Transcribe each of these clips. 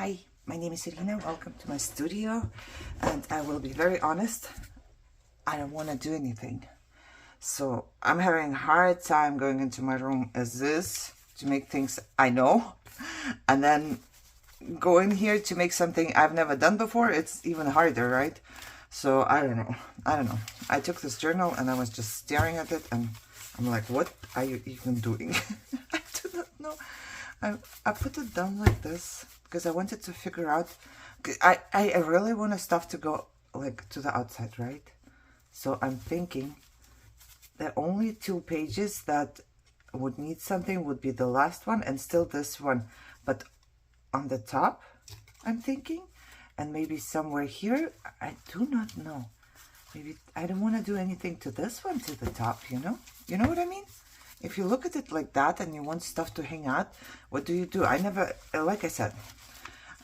Hi, my name is Irina. Welcome to my studio. And I will be very honest, I don't want to do anything. So I'm having a hard time going into my room as is to make things I know. And then go in here to make something I've never done before. It's even harder, right? So I don't know. I took this journal and I was just staring at it and I'm like, what are you even doing? I do not know. I put it down like this because I wanted to figure out. I really want the stuff to go like to the outside, right? So I'm thinking the only 2 pages that would need something would be the last one and still this one. But on the top, I'm thinking, and maybe somewhere here, I do not know. Maybe I don't want to do anything to this one to the top, you know? You know what I mean? If you look at it like that and you want stuff to hang out, what do? I never, like I said,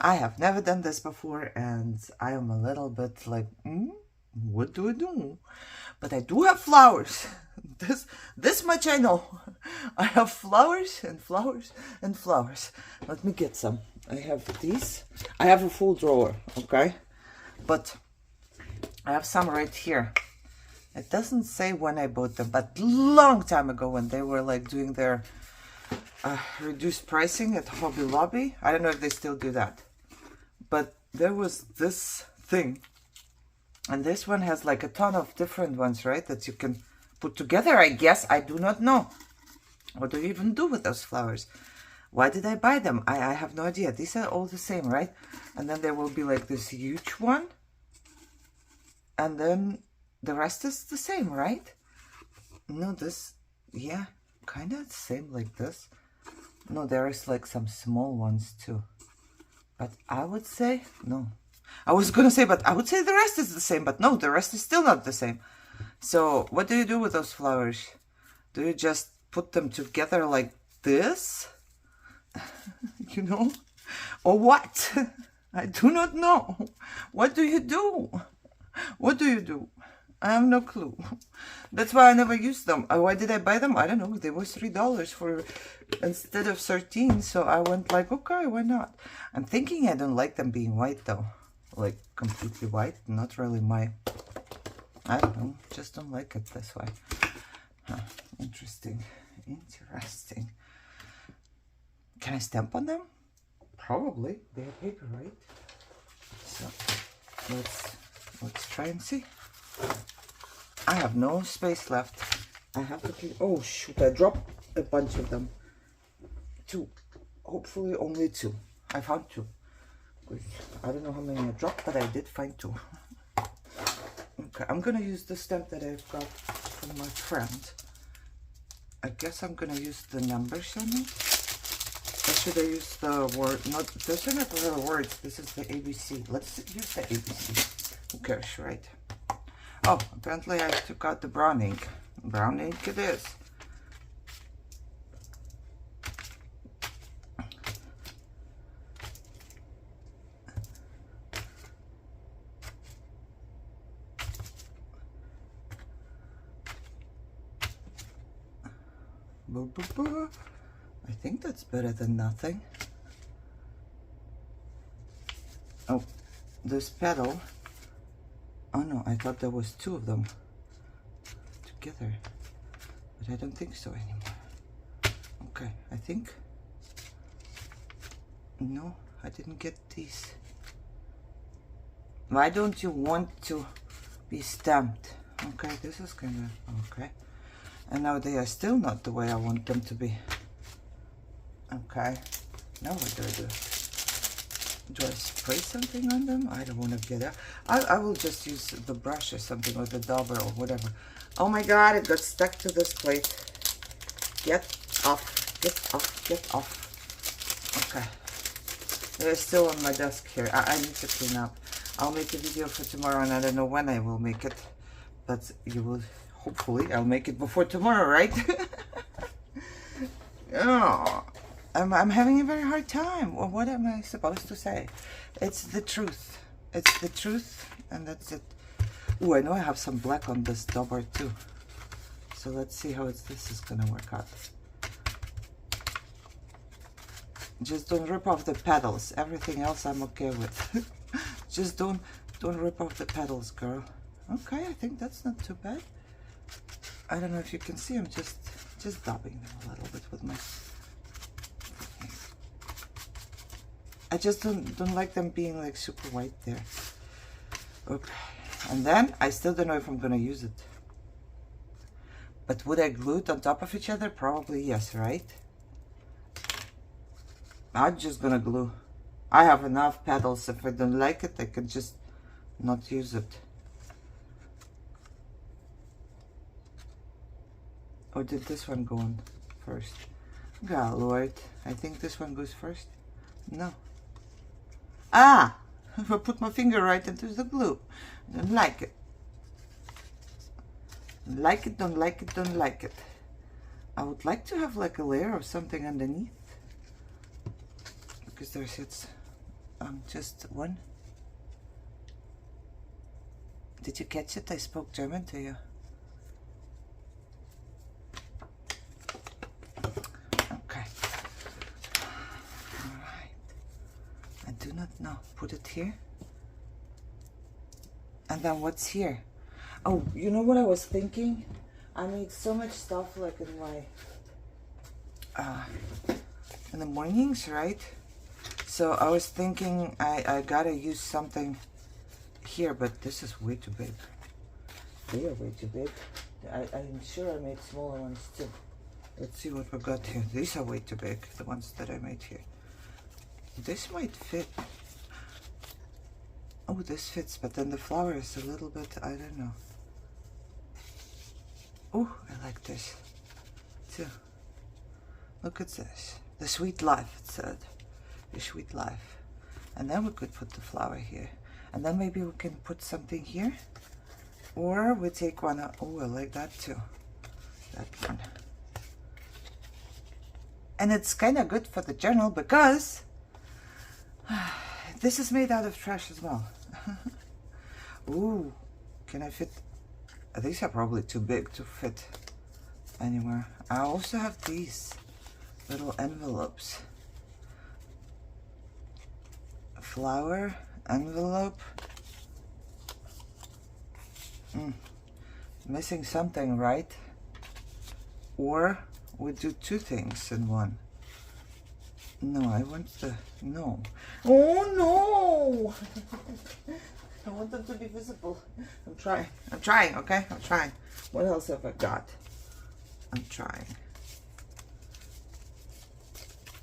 I have never done this before and I am a little bit like, what do I do? But I do have flowers. This much I know. I have flowers and flowers and flowers. Let me get some. I have these. I have a full drawer, okay? But I have some right here. It doesn't say when I bought them, but long time ago when they were like doing their reduced pricing at Hobby Lobby. I don't know if they still do that. But there was this thing. And this one has like a ton of different ones, right? That you can put together, I guess. I do not know. What do you even do with those flowers? Why did I buy them? I have no idea. These are all the same, right? And then there will be like this huge one. And then the rest is the same, right? No, this, yeah, kind of the same like this. No, there is like some small ones too. But I would say, no. I was going to say, but I would say the rest is the same. But no, the rest is still not the same. So what do you do with those flowers? Do you just put them together like this? You know? Or what? I do not know. What do you do? What do you do? I have no clue. That's why I never used them. Why did I buy them? I don't know. They were $3 for instead of 13. So I went like, okay, why not? I'm thinking I don't like them being white though. Like completely white. Not really my, I don't know. Just don't like it this way. Huh. Interesting. Interesting. Can I stamp on them? Probably. They have paper, right? So let's try and see. I have no space left. I have to keep, oh shoot, I dropped a bunch of them. 2. Hopefully only 2. I found 2. Good. I don't know how many I dropped, but I did find 2. Okay, I'm gonna use the stamp that I've got from my friend. I guess I'm gonna use the numbers on it. Or should I use the word? Not, those are not the words. This is the ABC. Let's use the ABC. Who cares, right? Oh, apparently I took out the brown ink. Brown ink it is. I think that's better than nothing. Oh, this petal. Oh no, I thought there was 2 of them together, but I don't think so anymore. Okay, I think, no, I didn't get these. Why don't you want to be stamped? Okay, this is kind of, okay. And now they are still not the way I want them to be. Okay, now what do I do? Do I spray something on them? I don't want to get out. I will just use the brush or something, or the dauber or whatever. Oh my god, it got stuck to this plate. Get off, get off, get off. Okay. They're still on my desk here. I need to clean up. I'll make a video for tomorrow and I don't know when I will make it. But you will, hopefully, I'll make it before tomorrow, right? Oh. I'm having a very hard time. Well, what am I supposed to say? It's the truth. It's the truth, and that's it. Oh, I know I have some black on this dauber too. So let's see how this is gonna work out. Just don't rip off the petals. Everything else I'm okay with. Just don't rip off the petals, girl. Okay, I think that's not too bad. I don't know if you can see, I'm just dabbing them a little bit with my... I just don't like them being like super white there. Okay, and then I still don't know if I'm gonna use it. But would I glue it on top of each other? Probably yes, right? I'm just gonna glue. I have enough petals. If I don't like it, I can just not use it. Or did this one go on first? God Lord, I think this one goes first. No. Ah! I put my finger right into the glue. Don't like it. Like it, don't like it, don't like it. I would like to have like a layer of something underneath. Because there's just one. Did you catch it? I spoke German to you. Okay. Alright. I do not know. Put it here. And then what's here? Oh, you know what I was thinking? I made so much stuff like in my in the mornings, right? So I was thinking I gotta use something here, but this is way too big. They are way too big. I'm sure I made smaller ones too. Let's see what we got here. These are way too big, the ones that I made here. This might fit. Oh, this fits, but then the flower is a little bit, I don't know. Oh, I like this too. Look at this. The sweet life, it said. The sweet life. And then we could put the flower here. And then maybe we can put something here. Or we take one out. Oh, I like that too. That one. And it's kind of good for the journal because this is made out of trash as well. Ooh, can I fit? These are probably too big to fit anywhere. I also have these little envelopes. Flower envelope. Missing something, right? Or we do two things in one. No, I want the... No. Oh, no! I want them to be visible. I'm trying, okay? I'm trying. What else have I got? I'm trying.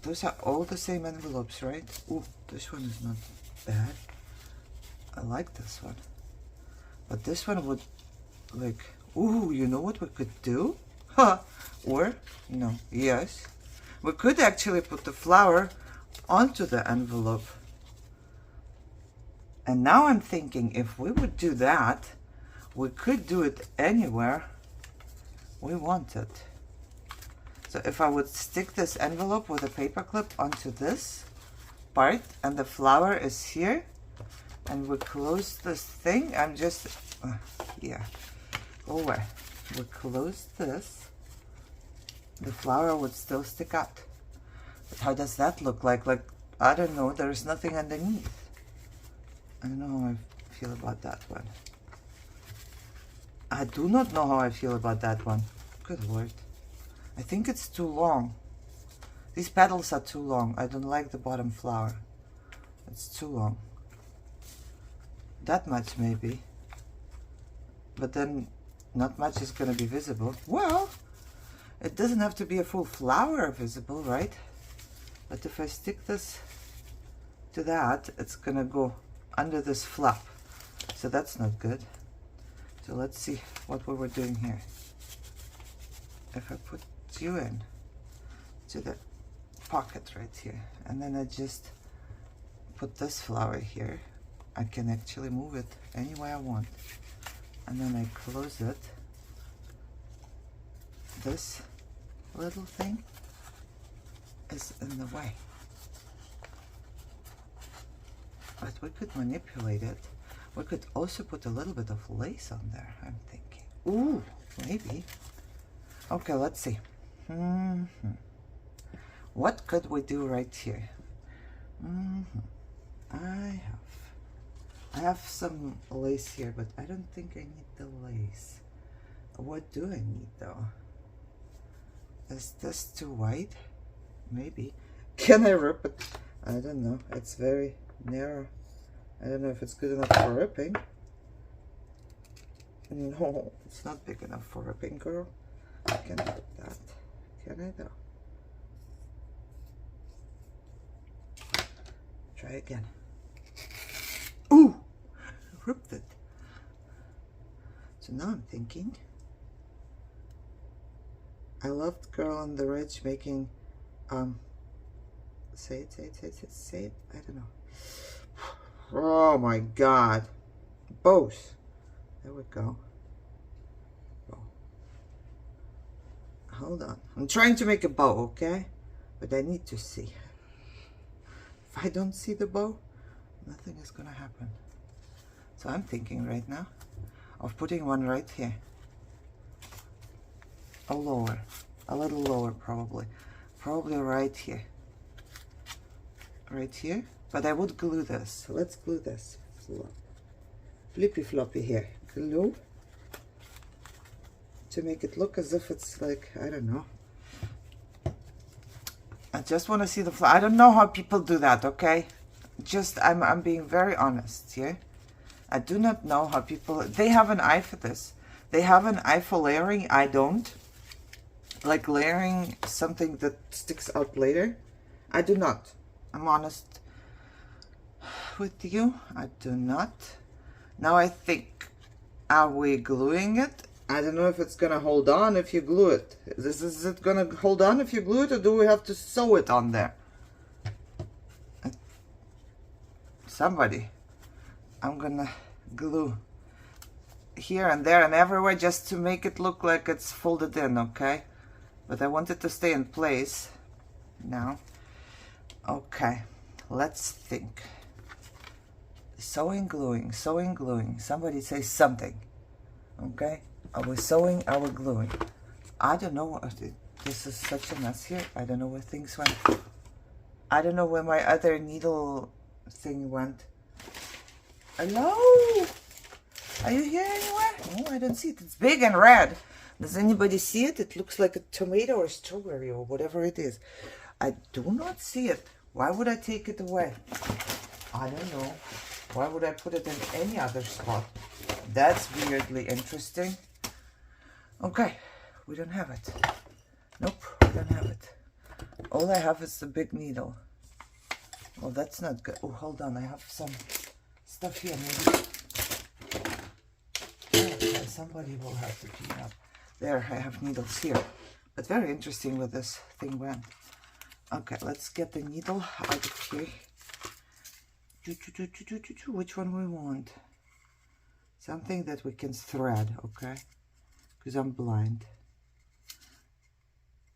Those are all the same envelopes, right? Ooh, this one is not bad. I like this one. But this one would, like... Ooh, you know what we could do? Huh. Or, no, yes. We could actually put the flower onto the envelope. And now I'm thinking if we would do that, we could do it anywhere we want it. So if I would stick this envelope with a paper clip onto this part and the flower is here and we close this thing, I'm just, yeah, go away. We close this, the flower would still stick out. But how does that look like? Like, I don't know, there's nothing underneath. I don't know how I feel about that one. I do not know how I feel about that one. Good Lord. I think it's too long. These petals are too long. I don't like the bottom flower. It's too long. That much maybe. But then not much is going to be visible. Well, it doesn't have to be a full flower visible, right? But if I stick this to that, it's going to go under this flap. So that's not good. So let's see what we were doing here. If I put you in to the pocket right here, and then I just put this flower here, I can actually move it any way I want. And then I close it. This little thing is in the way. But we could manipulate it. We could also put a little bit of lace on there, I'm thinking. Ooh, maybe. Okay, let's see. What could we do right here? I have some lace here, but I don't think I need the lace. What do I need though? Is this too wide? Maybe. Can I rip it? I don't know. It's very narrow. I don't know if it's good enough for ripping. No, it's not big enough for ripping, girl. I can't rip that. Can I though? Try again. Ooh! I ripped it. So now I'm thinking, I loved Girl on the Ridge making, say it, I don't know. Oh my God. Bows. There we go. Bow. Hold on. I'm trying to make a bow, okay? But I need to see. If I don't see the bow, nothing is gonna happen. So I'm thinking right now of putting one right here. A little lower probably. Probably right here. Right here. But I would glue this. Let's glue this. Flippy floppy here. Glue. To make it look as if it's like, I don't know. I just want to see the flower. I don't know how people do that, okay? Just, I'm being very honest here. I do not know how people, they have an eye for this. They have an eye for layering. I don't. Like layering something that sticks out later. I do not. I'm honest with you. I do not. Now I think, are we gluing it? I don't know if it's gonna hold on if you glue it. Is it gonna hold on if you glue it, or do we have to sew it on there? Somebody. I'm gonna glue here and there and everywhere just to make it look like it's folded in, okay? But I want it to stay in place now. Okay, let's think. Sewing, gluing, sewing, gluing. Somebody say something. Okay? Are we sewing? Are we gluing? I don't know. This is such a mess here. I don't know where things went. I don't know where my other needle thing went. Hello? Are you here anywhere? Oh, I don't see it. It's big and red. Does anybody see it? It looks like a tomato or strawberry or whatever it is. I do not see it. Why would I take it away? I don't know. Why would I put it in any other spot? That's weirdly interesting. Okay, we don't have it. Nope, we don't have it. All I have is the big needle. Well, that's not good. Oh, hold on. I have some stuff here. Maybe. Okay, somebody will have to clean up. There, I have needles here. But very interesting where this thing went. Okay, let's get the needle out of here. Which one we want? Something that we can thread, okay? Because I'm blind.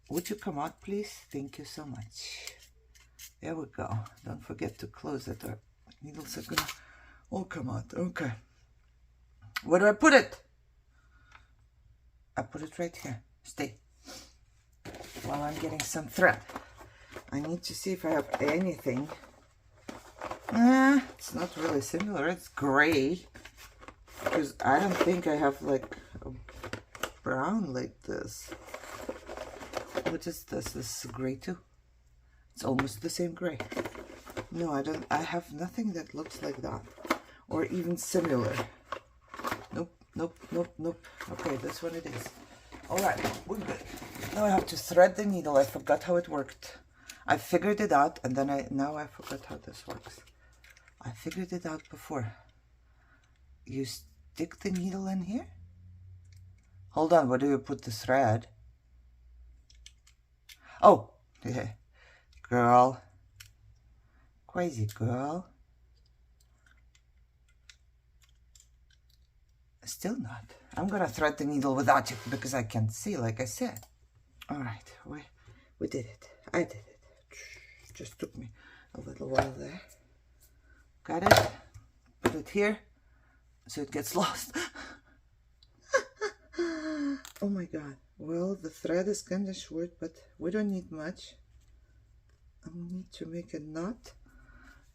Would you come out, please? Thank you so much. There we go. Don't forget to close it, or needles are gonna all come out. Okay. Where do I put it? I put it right here. Stay. While I'm getting some thread. I need to see if I have anything. It's not really similar. It's gray. Because I don't think I have like a brown like this. What is this? This is gray too. It's almost the same gray. No, I don't. I have nothing that looks like that. Or even similar. Nope, nope, nope, nope. Okay, this one it is. Alright, we're good. Now I have to thread the needle. I forgot how it worked. I figured it out, and then now I forgot how this works. I figured it out before. You stick the needle in here? Hold on, where do you put the thread? Oh, yeah. Girl. Crazy girl. Still not. I'm gonna thread the needle without you because I can't see, like I said. Alright, we did it. I did it. Just took me a little while there. Got it. Put it here so it gets lost. Oh my god. Well, the thread is kind of short, but we don't need much. I need to make a knot,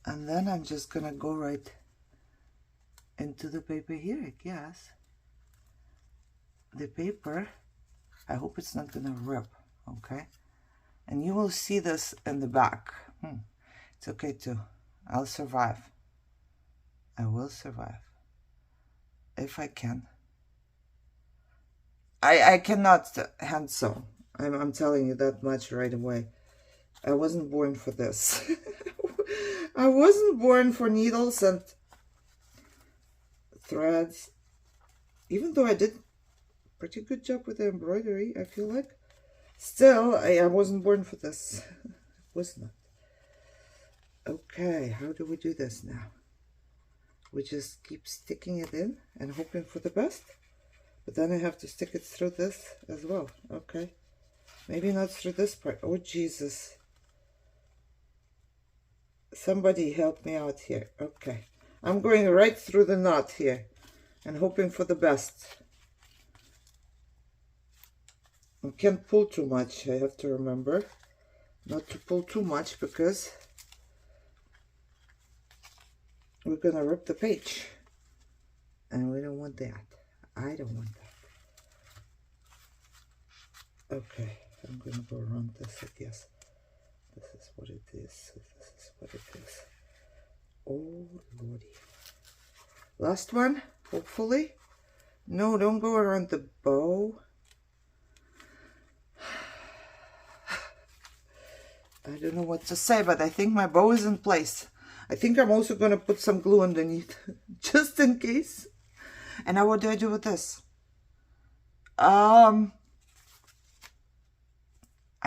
and then I'm just gonna go right into the paper here, I guess. The paper, I hope it's not gonna rip, okay? And you will see this in the back. It's okay too. I'll survive. I will survive. If I can. I cannot hand sew. I'm telling you that much right away. I wasn't born for this. I wasn't born for needles and threads. Even though I did a pretty good job with the embroidery, I feel like. Still, I wasn't born for this. Was not. Okay, how do we do this now? We just keep sticking it in and hoping for the best. But then I have to stick it through this as well. Okay. Maybe not through this part. Oh, Jesus. Somebody help me out here. Okay. I'm going right through the knot here and hoping for the best. I can't pull too much. I have to remember not to pull too much because we're going to rip the page. And we don't want that. I don't want that. Okay, I'm going to go around this, I guess. This is what it is. This is what it is. Oh, Lordy. Last one, hopefully. No, don't go around the bow. I don't know what to say, but I think my bow is in place. I think I'm also going to put some glue underneath, just in case. And now what do I do with this? I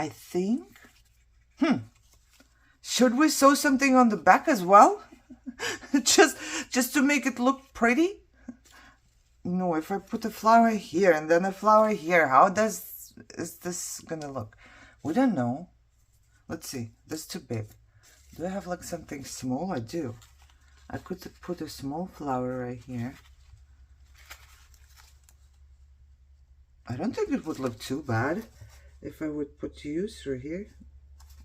think, should we sew something on the back as well? just to make it look pretty? No, if I put a flower here and then a flower here, how is this gonna look? We don't know. Let's see, this is too big. Do I have like something small? I do. I could put a small flower right here. I don't think it would look too bad if I would put you through here.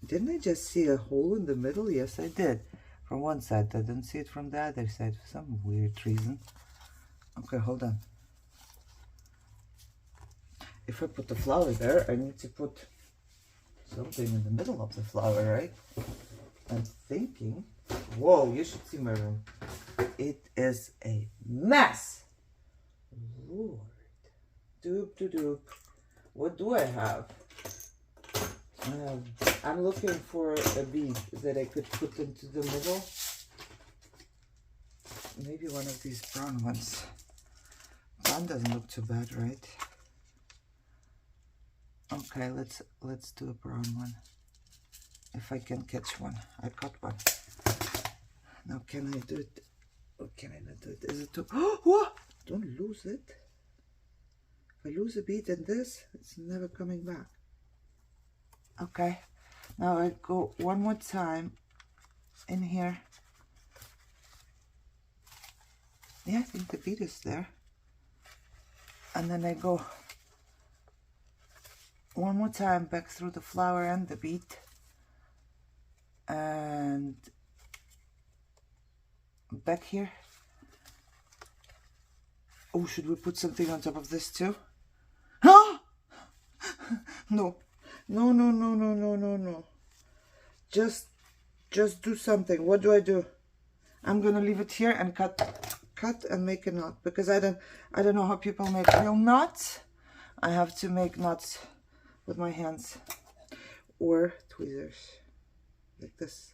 Didn't I just see a hole in the middle? Yes, I did. From one side. I didn't see it from the other side for some weird reason. Okay, hold on. If I put the flower there, I need to put something in the middle of the flower, right? I'm thinking, whoa, you should see my room. It is a mess. Lord. Doop, doop, doop. What do I have? I'm looking for a bead that I could put into the middle. Maybe one of these brown ones. Brown doesn't look too bad, right? Okay, let's do a brown one. If I can catch one. I caught one. Now can I do it? Or can I not do it? Is it too... Oh, what? Don't lose it. If I lose a bead in this, it's never coming back. Okay, now I go one more time in here. Yeah, I think the bead is there. And then I go one more time back through the flower and the bead. And back here. Oh, should we put something on top of this too? Huh? No. No, no, no, no, no, no, no. Just do something. What do I do? I'm gonna leave it here and cut and make a knot, because I don't know how people make real knots. I have to make knots with my hands or tweezers like this.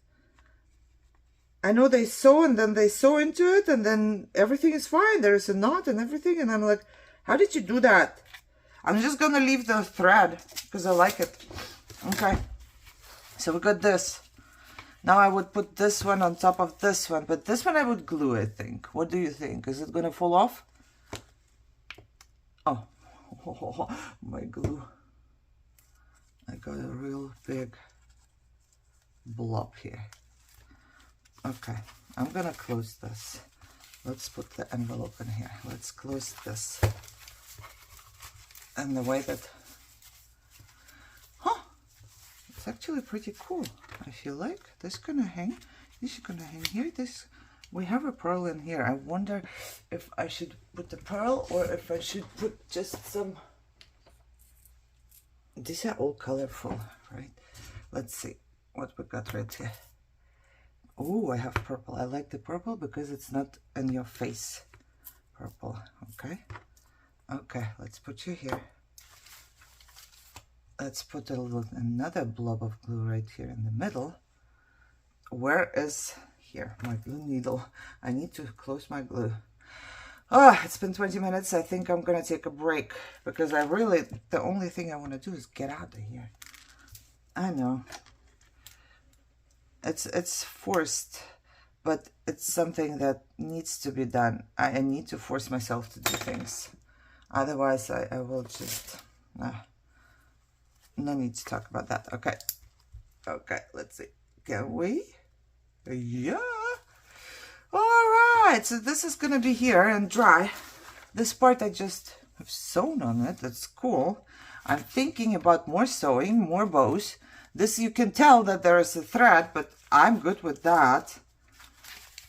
I know they sew and then they sew into it and then everything is fine. There's a knot and everything, and I'm like, how did you do that? I'm just gonna leave the thread because I like it. Okay, so we got this. Now I would put this one on top of this one, but this one I would glue, I think. What do you think? Is it gonna fall off? Oh, my glue. I got a real big blob here. Okay, I'm gonna close this. Let's put the envelope in here. Let's close this. And the way that, actually pretty cool. I feel like this gonna hang. This is gonna hang here. This, we have a pearl in here. I wonder if I should put the pearl or if I should put just some. These are all colorful, right? Let's see what we got right here. Oh, I have purple. I like the purple because it's not in your face. Purple. Okay. Okay, let's put you here. Let's put another blob of glue right here in the middle. Where is here my glue needle? I need to close my glue. Oh, it's been 20 minutes. I think I'm gonna take a break because I really, the only thing I want to do is get out of here. I know it's forced, but it's something that needs to be done. I need to force myself to do things, otherwise I will just no need to talk about that. Okay, okay, let's see, can we? Yeah. All right, so this is gonna be here and dry. This part I just have sewn on it. That's cool. I'm thinking about more sewing, more bows. This, you can tell that there is a thread, but I'm good with that.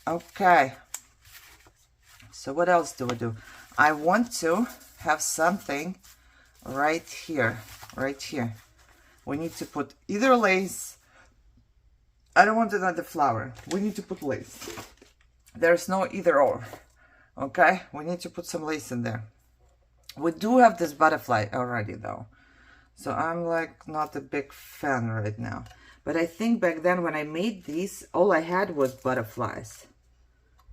Okay, so what else do I do? I want to have something right here, right here. We need to put either lace. I don't want another flower. We need to put lace. There's no either or. Okay, we need to put some lace in there. We do have this butterfly already though, so I'm like not a big fan right now. But I think back then when I made these, all I had was butterflies.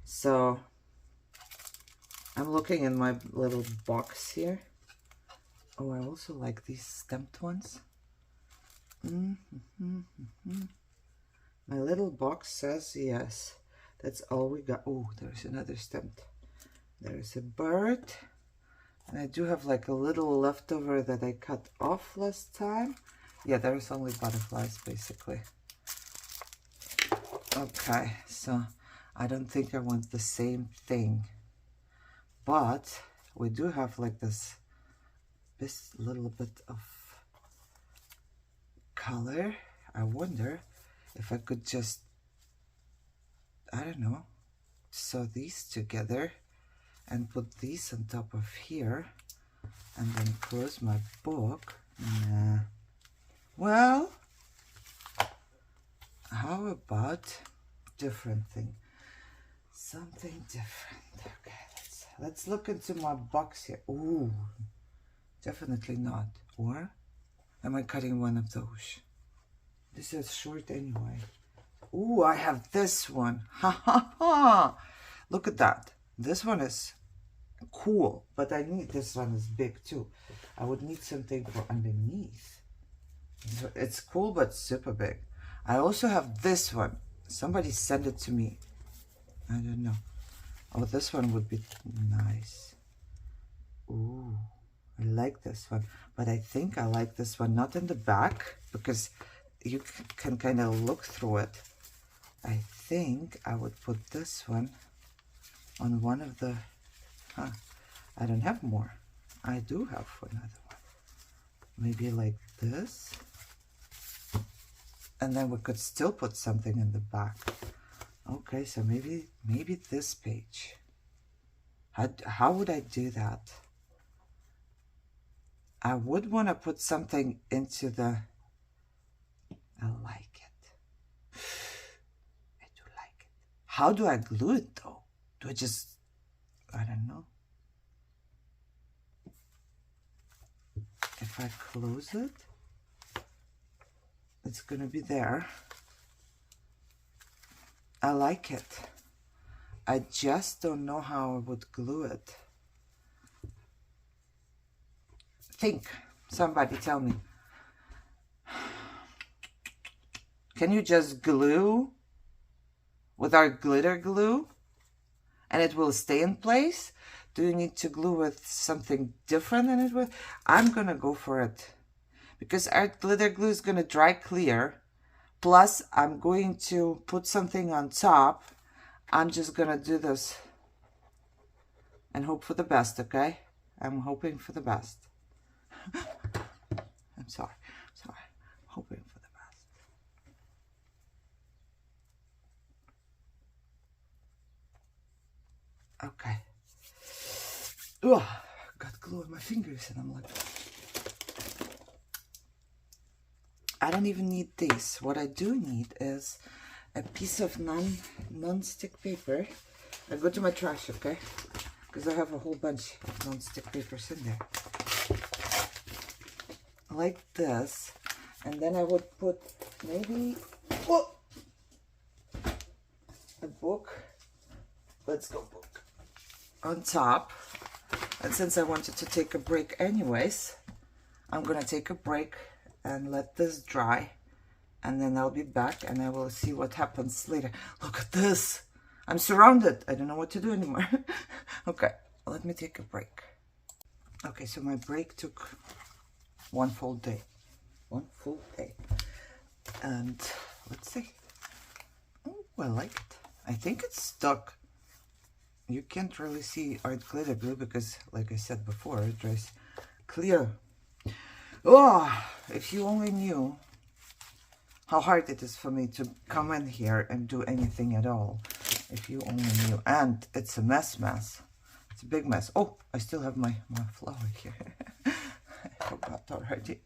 So I'm looking in my little box here. Oh, I also like these stamped ones. My little box says yes. That's all we got. Oh, there's another stamped. There's a bird. And I do have like a little leftover that I cut off last time. Yeah, there's only butterflies basically. Okay, so I don't think I want the same thing. But we do have like this little bit of color. I wonder if I could just, I don't know, sew these together and put these on top of here and then close my book. Nah. Well, how about different thing? Something different. Okay, let's look into my box here. Ooh, definitely not. Or am I cutting one of those? This is short anyway. Ooh, I have this one. Ha ha ha! Look at that. This one is cool, but I need, this one is big too. I would need something for underneath. It's cool, but super big. I also have this one. Somebody sent it to me. I don't know. Oh, this one would be nice. Ooh, I like this one. But I think I like this one, not in the back, because you can kind of look through it. I think I would put this one on one of the, I don't have more. I do have another one. Maybe like this. And then we could still put something in the back. Okay, so maybe this page. How would I do that? I would want to put something into the, I like it. I do like it. How do I glue it though? Do I just, I don't know. If I close it, it's gonna be there. I like it. I just don't know how I would glue it. Think, somebody tell me. Can you just glue without glitter glue and it will stay in place? Do you need to glue with something different than it with? I'm gonna go for it because our glitter glue is gonna dry clear. Plus I'm going to put something on top. I'm just gonna do this and hope for the best, okay? I'm hoping for the best. I'm sorry, hoping for the best. Okay. Ugh, got glue on my fingers and I'm like, I don't even need this. What I do need is a piece of non-stick paper. I go to my trash, okay? Because I have a whole bunch of non-stick papers in there. Like this. And then I would put maybe a book. Let's go book. On top. And since I wanted to take a break anyways, I'm gonna take a break and let this dry, and then I'll be back and I will see what happens later. Look at this. I'm surrounded. I don't know what to do anymore. Okay, let me take a break. Okay, so my break took one full day. And let's see. Oh, I like it. I think it's stuck. You can't really see art glitter glue because, like I said before, it dries clear. Oh, if you only knew how hard it is for me to come in here and do anything at all. If you only knew. And it's a mess. It's a big mess. Oh, I still have my flower here. I forgot already.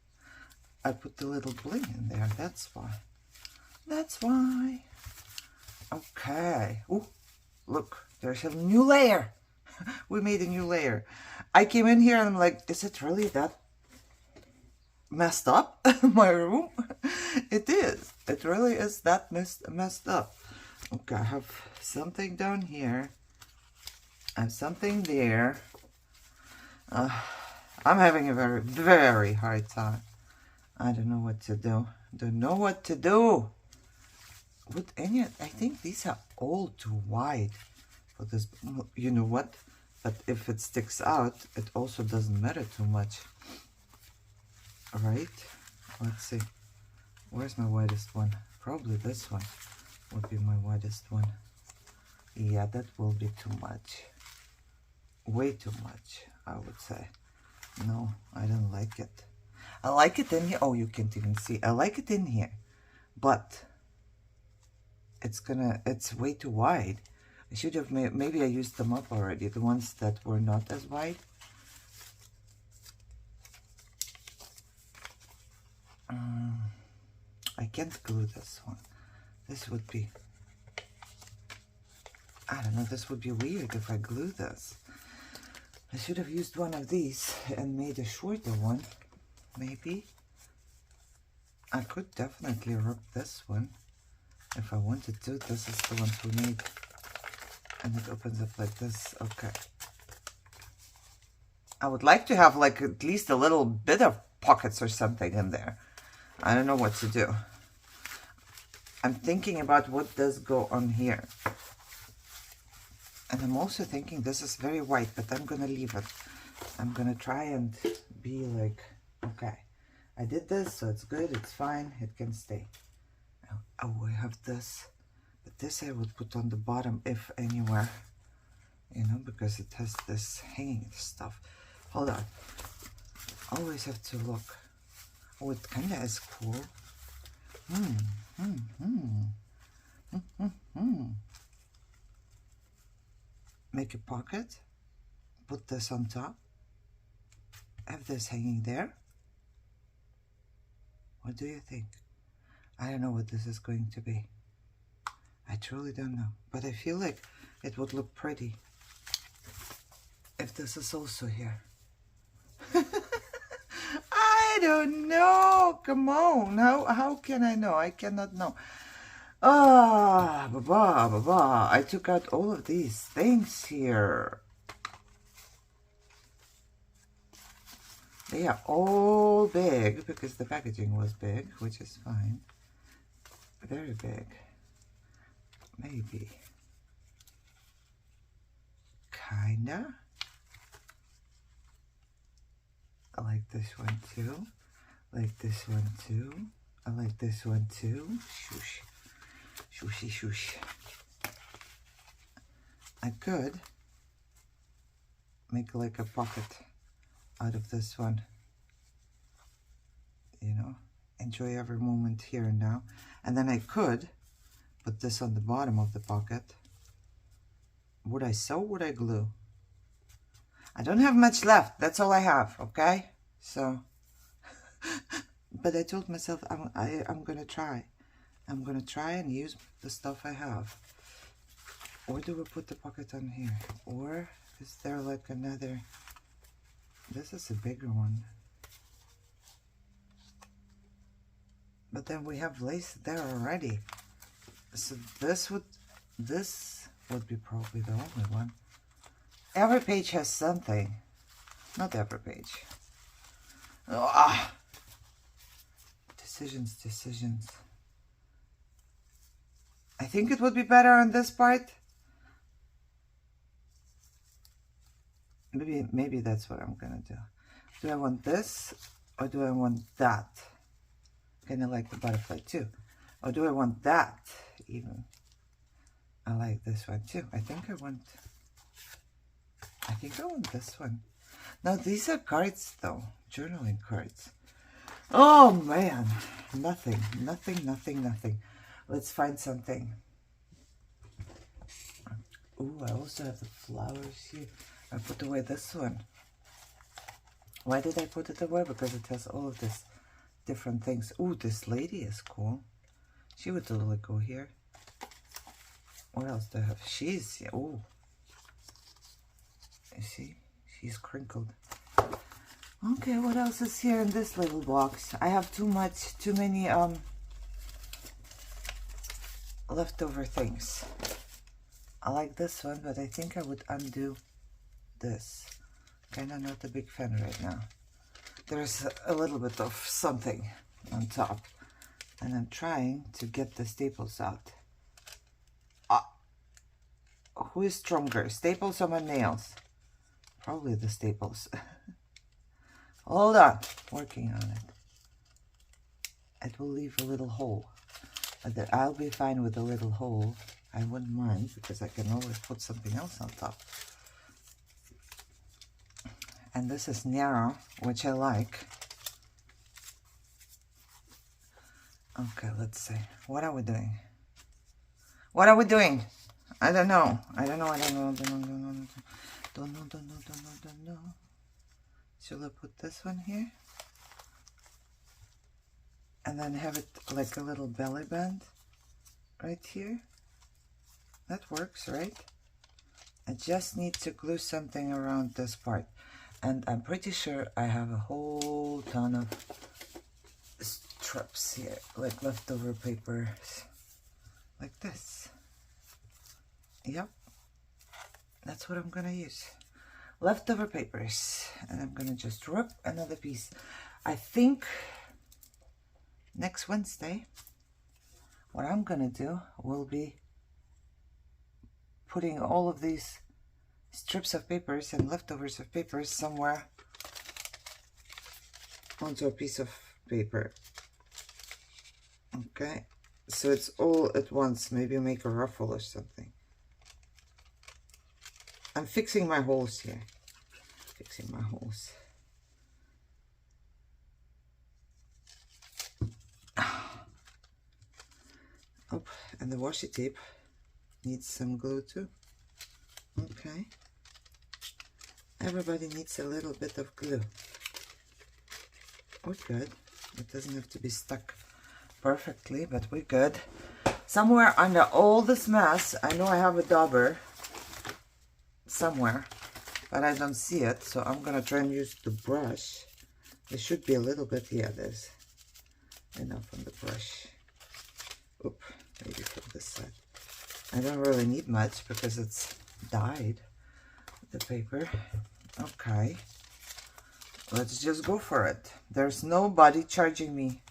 I put the little bling in there. That's why. That's why. Okay. Oh, look. There's a new layer. We made a new layer. I came in here and I'm like, is it really that messed up, my room? It is. It really is that messed up. Okay, I have something down here and something there. I'm having a very, very hard time. I don't know what to do. Don't know what to do. With any, I think these are all too wide for this. You know what? But if it sticks out, it also doesn't matter too much. Right? Let's see. Where's my widest one? Probably this one would be my widest one. Yeah, that will be too much. Way too much, I would say. No, I don't like it. I like it in here. Oh, you can't even see. I like it in here. But it's way too wide. I should have maybe I used them up already. The ones that were not as wide. I can't glue this one. This would be, I don't know, this would be weird if I glue this. I should have used one of these and made a shorter one, maybe. I could definitely rub this one if I wanted to. This is the ones we made. And it opens up like this. Okay. I would like to have like at least a little bit of pockets or something in there. I don't know what to do. I'm thinking about what does go on here. And I'm also thinking this is very white, but I'm going to leave it. I'm going to try and be like, okay, I did this, so it's good, it's fine, it can stay. Oh, I have this. But this I would put on the bottom, if anywhere. You know, because it has this hanging stuff. Hold on. Always have to look. Oh, it kind of is cool. Make a pocket. Put this on top. Have this hanging there. What do you think? I don't know what this is going to be. I truly don't know. But I feel like it would look pretty if this is also here. I don't know. Come on. How can I know? I cannot know. Ah, baba. I took out all of these things here. They are all big because the packaging was big, which is fine. Very big. Maybe. Kinda. I like this one too. Like this one too. I like this one too. Shoosh. Shooshy shoosh. I could make like a pocket out of this one. You know, enjoy every moment here and now. And then I could put this on the bottom of the pocket. Would I sew? Would I glue? I don't have much left. That's all I have, okay? So, but I told myself I'm gonna try. I'm gonna try and use the stuff I have. Or do we put the pocket on here? Or is there like another? This is a bigger one. But then we have lace there already. So this would be probably the only one. Every page has something. Not every page. Ah! Decisions. I think it would be better on this part. Maybe that's what I'm gonna do. Do I want this or do I want that? Kind of like the butterfly too. Or do I want that even? I like this one too. I think I want this one. Now these are cards though, journaling cards. Oh man, nothing. Let's find something. Ooh, I also have the flowers here. I put away this one. Why did I put it away? Because it has all of this different things. Ooh, this lady is cool. She would totally go here. What else do I have? She's, ooh. You see? She's crinkled. Okay, what else is here in this little box? I have too many leftover things. I like this one, but I think I would undo this. Kinda not a big fan right now. There's a little bit of something on top. And I'm trying to get the staples out. Who is stronger, staples or my nails? Probably the staples. Hold on, working on it. It will leave a little hole. But I'll be fine with a little hole. I wouldn't mind because I can always put something else on top. And this is narrow, which I like. Okay, let's see. What are we doing? What are we doing? I don't know. Don't know. Should I put this one here? And then have it like a little belly band right here. That works, right? I just need to glue something around this part. And I'm pretty sure I have a whole ton of strips here, like leftover papers, like this. Yep, that's what I'm gonna use. Leftover papers. And I'm gonna just rip another piece. I think next Wednesday, what I'm gonna do will be putting all of these strips of papers and leftovers of papers somewhere onto a piece of paper. Okay, so it's all at once. Maybe make a ruffle or something. I'm fixing my holes here. Fixing my holes. Oh, and the washi tape needs some glue too. Okay. Everybody needs a little bit of glue. We're good. It doesn't have to be stuck perfectly, but we're good. Somewhere under all this mess, I know I have a dauber somewhere, but I don't see it, so I'm gonna try and use the brush. There should be a little bit. Yeah, there's enough on the brush. Oop, maybe from this side. I don't really need much because it's dyed, the paper. Okay, let's just go for it. There's nobody charging me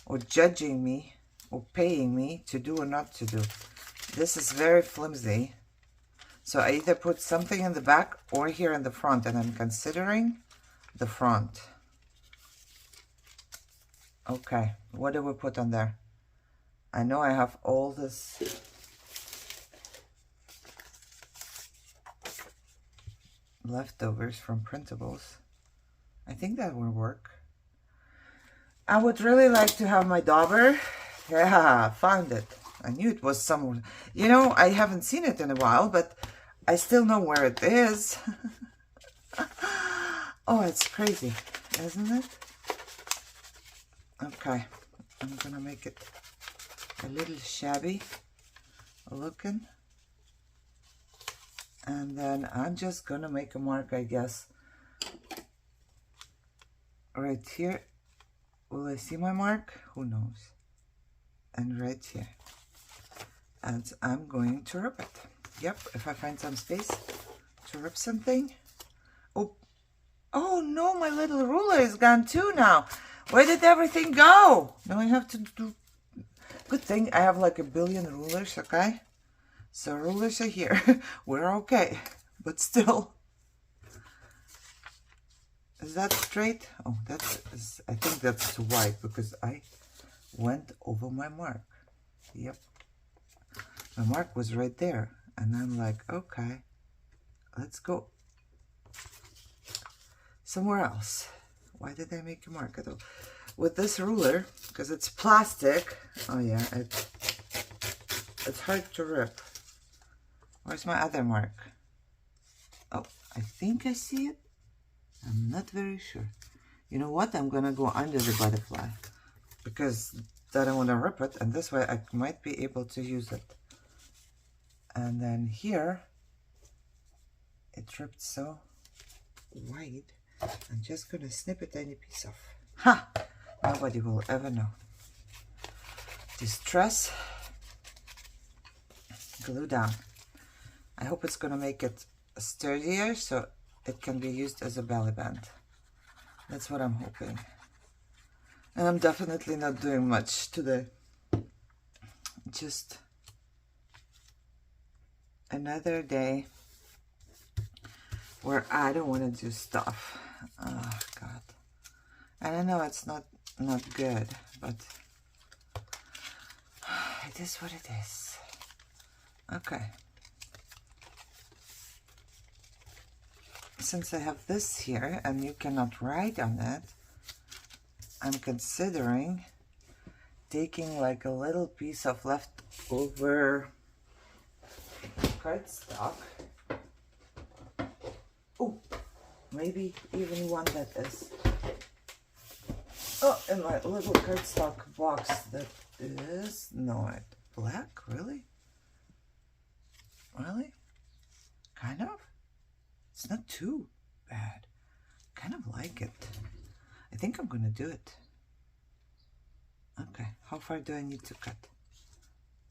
or judging me or paying me to do or not to do. This is very flimsy. So I either put something in the back or here in the front, and I'm considering the front. Okay, what do we put on there? I know I have all this leftovers from printables. I think that will work. I would really like to have my dauber. Yeah, found it. I knew it was somewhere. You know, I haven't seen it in a while, but I still know where it is. Oh, it's crazy, isn't it? Okay, I'm gonna make it a little shabby looking. And then I'm just gonna make a mark, I guess, right here. Will I see my mark? Who knows? And right here. And I'm going to rip it. Yep, if I find some space to rip something. Oh, oh no, my little ruler is gone too now. Where did everything go? Now I have to do... Good thing I have like a billion rulers, okay? So rulers are here. We're okay. But still. Is that straight? Oh, that's... I think that's too wide because I went over my mark. Yep. My mark was right there. And I'm like, okay, let's go somewhere else. Why did I make a mark at all? With this ruler, because it's plastic. Oh yeah, it's hard to rip. Where's my other mark? Oh, I think I see it. I'm not very sure. You know what? I'm gonna go under the butterfly because I don't want to rip it, and this way I might be able to use it. And then here, it ripped so wide. I'm just gonna snip a tiny piece off. Ha! Nobody will ever know. Distress. Glue down. I hope it's gonna make it sturdier so it can be used as a belly band. That's what I'm hoping. And I'm definitely not doing much today. Just another day where I don't want to do stuff. Oh God. And I know it's not good, but it is what it is. Okay. Since I have this here and you cannot write on it, I'm considering taking like a little piece of leftover cardstock. Oh, maybe even one that is in my little cardstock box that is not black. Really? Really? Kind of? It's not too bad. Kind of like it. I think I'm gonna do it. Okay, how far do I need to cut?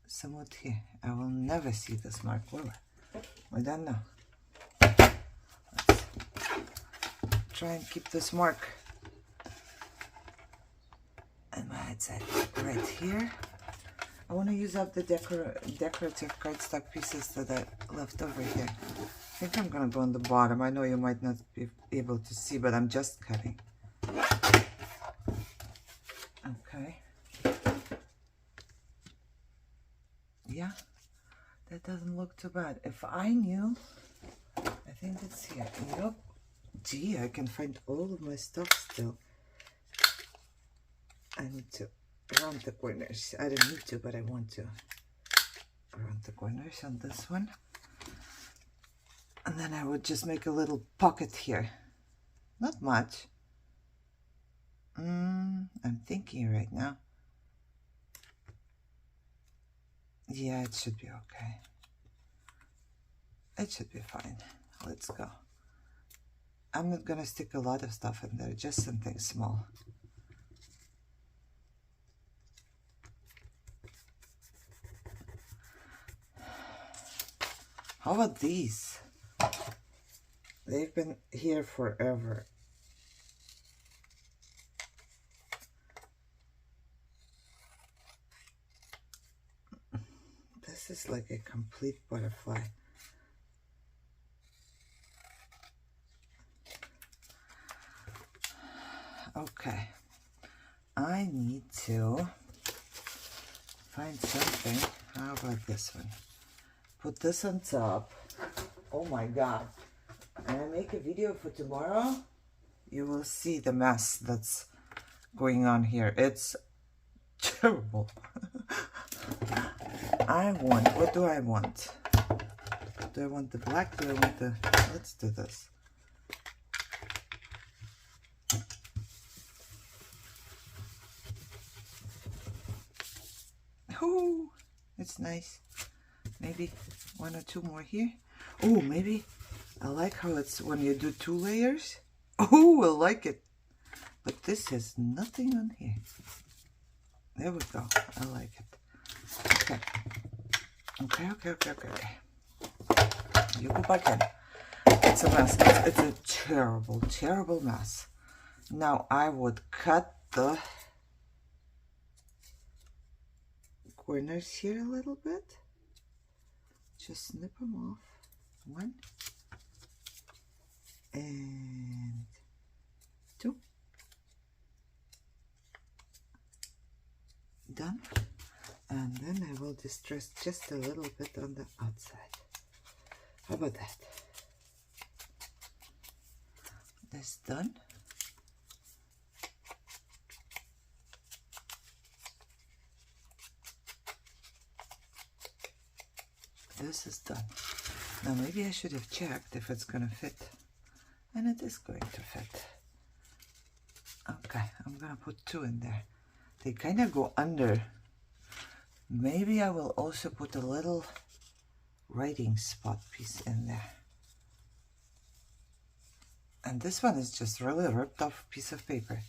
Somewhat here. I will never see this mark, will I? I don't know. Let's try and keep this mark. And my headset right here. I want to use up the decorative cardstock pieces that I left over here. I think I'm going to go on the bottom. I know you might not be able to see, but I'm just cutting. Okay. Yeah, that doesn't look too bad. If I knew, I think it's here. Yep. Gee, I can find all of my stuff still. I need to round the corners. I don't need to, but I want to round the corners on this one. And then I would just make a little pocket here. Not much. I'm thinking right now. Yeah, it should be okay. It should be fine. Let's go. I'm not gonna stick a lot of stuff in there, just something small. How about these? They've been here forever. This is like a complete butterfly. Okay. I need to find something. How about this one? Put this on top. Oh my God. And I make a video for tomorrow. You will see the mess that's going on here. It's terrible. I want, what do I want? Do I want the black? Do I want the, let's do this. Oh, it's nice. Maybe one or two more here. Oh, maybe I like how it's when you do 2 layers. Oh, I like it. But this has nothing on here. There we go. I like it. Okay. Okay. You go back in. It's a mess. It's a terrible, terrible mess. Now I would cut the corners here a little bit. Just snip them off. 1 and 2. Done. And then I will distress just a little bit on the outside. How about that? That's done. This is done. Now maybe I should have checked if it's going to fit. And it is going to fit. Okay, I'm going to put 2 in there. They kind of go under. Maybe I will also put a little writing spot piece in there. And this one is just really ripped off piece of paper.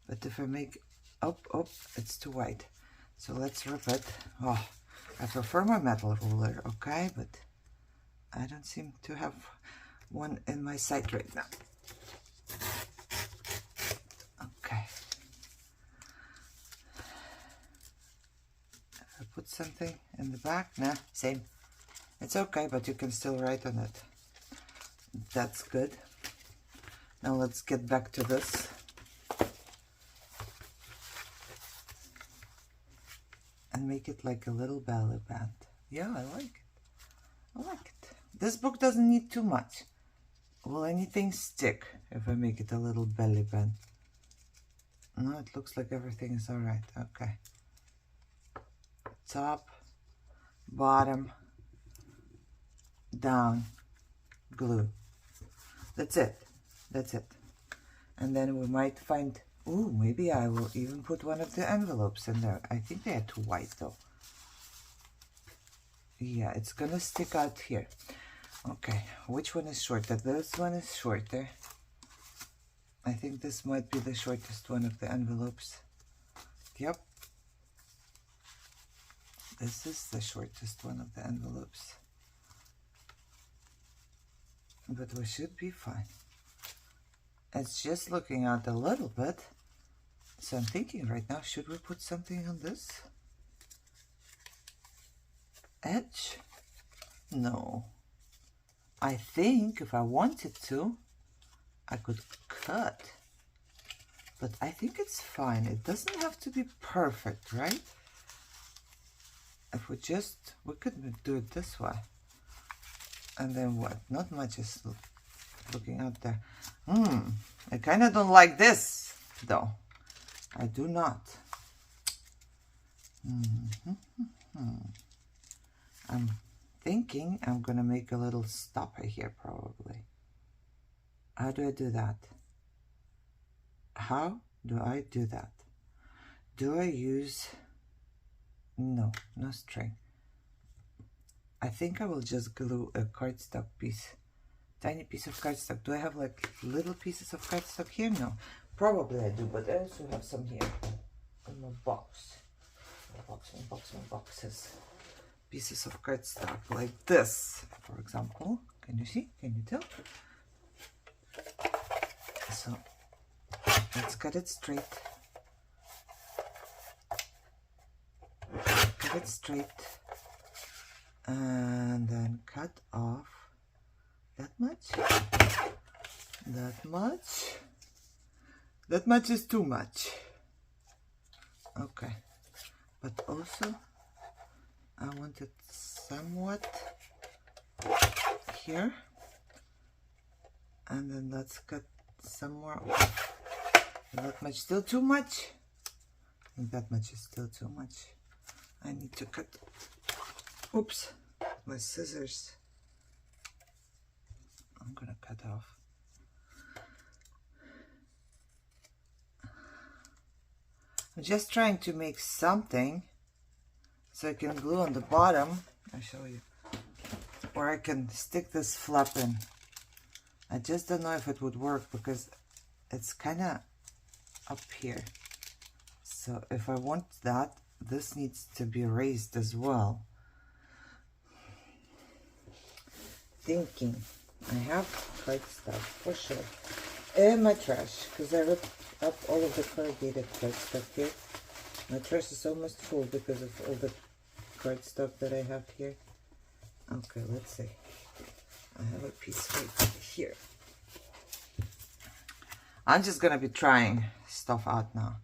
But if I make, oh, it's too wide. So let's rip it. Oh, I prefer my metal ruler, okay? But I don't seem to have one in my sight right now. Okay. If I put something in the back, nah, same. It's okay, but you can still write on it. That's good. Now let's get back to this. And make it like a little belly band. Yeah, I like it. I like it. This book doesn't need too much. Will anything stick if I make it a little belly band? No, it looks like everything is all right. Okay. Top, bottom, down, glue. That's it. That's it. And then we might find, ooh, maybe I will even put one of the envelopes in there. I think they are too white though. Yeah, it's gonna stick out here. Okay, which one is shorter? This one is shorter. I think this might be the shortest one of the envelopes. Yep. This is the shortest one of the envelopes. But we should be fine. It's just looking out a little bit. So I'm thinking right now, should we put something on this edge? No. I think if I wanted to, I could cut. But I think it's fine. It doesn't have to be perfect, right? If we could do it this way. And then what? Not much is looking out there. I kind of don't like this, though. I do not. I'm thinking I'm going to make a little stopper here, probably. How do I do that? How do I do that? Do I use... No string. I think I will just glue a cardstock piece. Tiny piece of cardstock. Do I have like little pieces of cardstock here? No. Probably I do, but I also have some here in my box. My boxes. Pieces of cardstock like this, for example. Can you see? Can you tell? So let's cut it straight. Cut it straight. And then cut off that much. That much. That much is too much. Okay. But also I want it somewhat here. And then let's cut some more off. That much still too much? I think that much is still too much. I need to cut Oops, my scissors. I'm gonna cut off. I'm just trying to make something so I can glue on the bottom. I'll show you. Or I can stick this flap in. I just don't know if it would work because it's kind of up here. So if I want that, this needs to be raised as well. Thinking. I have card stuff for sure. And my trash, because I ripped up all of the corrugated card stuff here. My trash is almost full because of all the card stuff that I have here. Okay, let's see. I have a piece right here. I'm just gonna be trying stuff out now.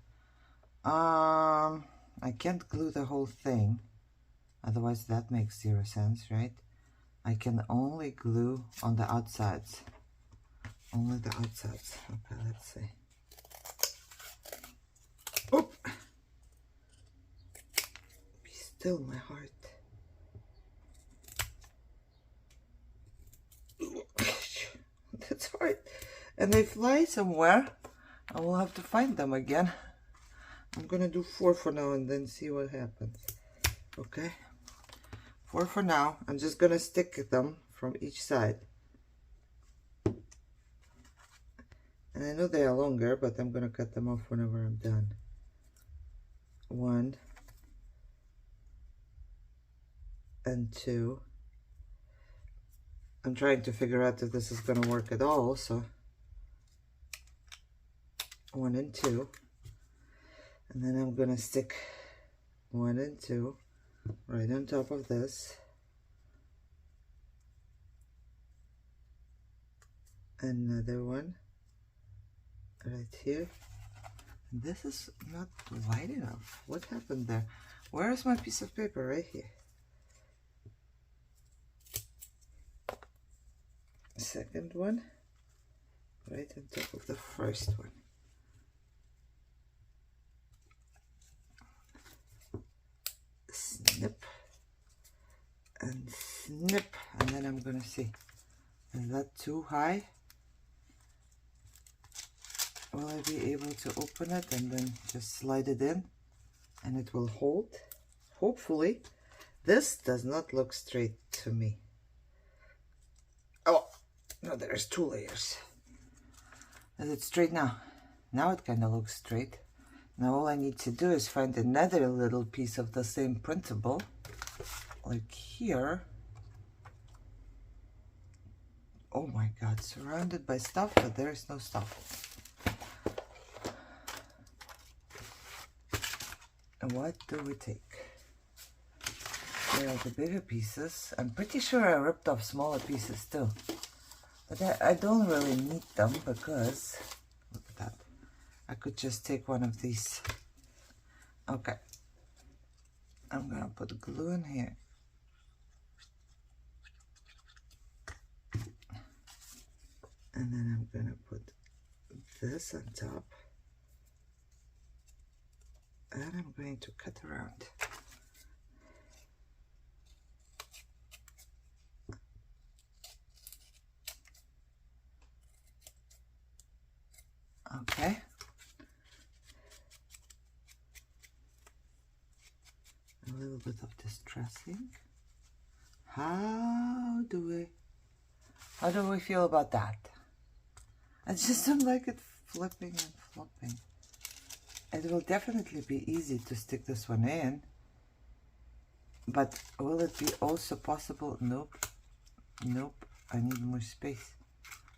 I can't glue the whole thing, otherwise that makes zero sense, right? I can only glue on the outsides. Only the outsides. Okay, let's see. Oop! Be still, my heart. That's hard. And they fly somewhere. I will have to find them again. I'm gonna do 4 for now and then see what happens. Okay? 4 for now. I'm just gonna stick them from each side. And I know they are longer, but I'm gonna cut them off whenever I'm done. 1 and 2. I'm trying to figure out if this is gonna work at all, so 1 and 2. And then I'm gonna stick 1 and 2 right on top of this. Another one right here. This is not wide enough. What happened there? Where is my piece of paper? Right here. Second one right on top of the first one. Snip and snip, and then I'm gonna see, is that too high? Will I be able to open it and then just slide it in and it will hold? Hopefully. This does not look straight to me. Oh no, there's 2 layers. Is it straight now? Now it kind of looks straight. Now all I need to do is find another little piece of the same printable, like here. Oh my God, surrounded by stuff, but there is no stuff. And what do we take? There are the bigger pieces. I'm pretty sure I ripped off smaller pieces too. But I don't really need them because, look at that. I could just take one of these. Okay. I'm gonna put glue in here. And then I'm gonna put this on top. And I'm going to cut around. Okay. A little bit of distressing. How do we feel about that? I just don't like it flipping and flopping. It will definitely be easy to stick this one in, but will it be also possible? Nope. Nope. I need more space.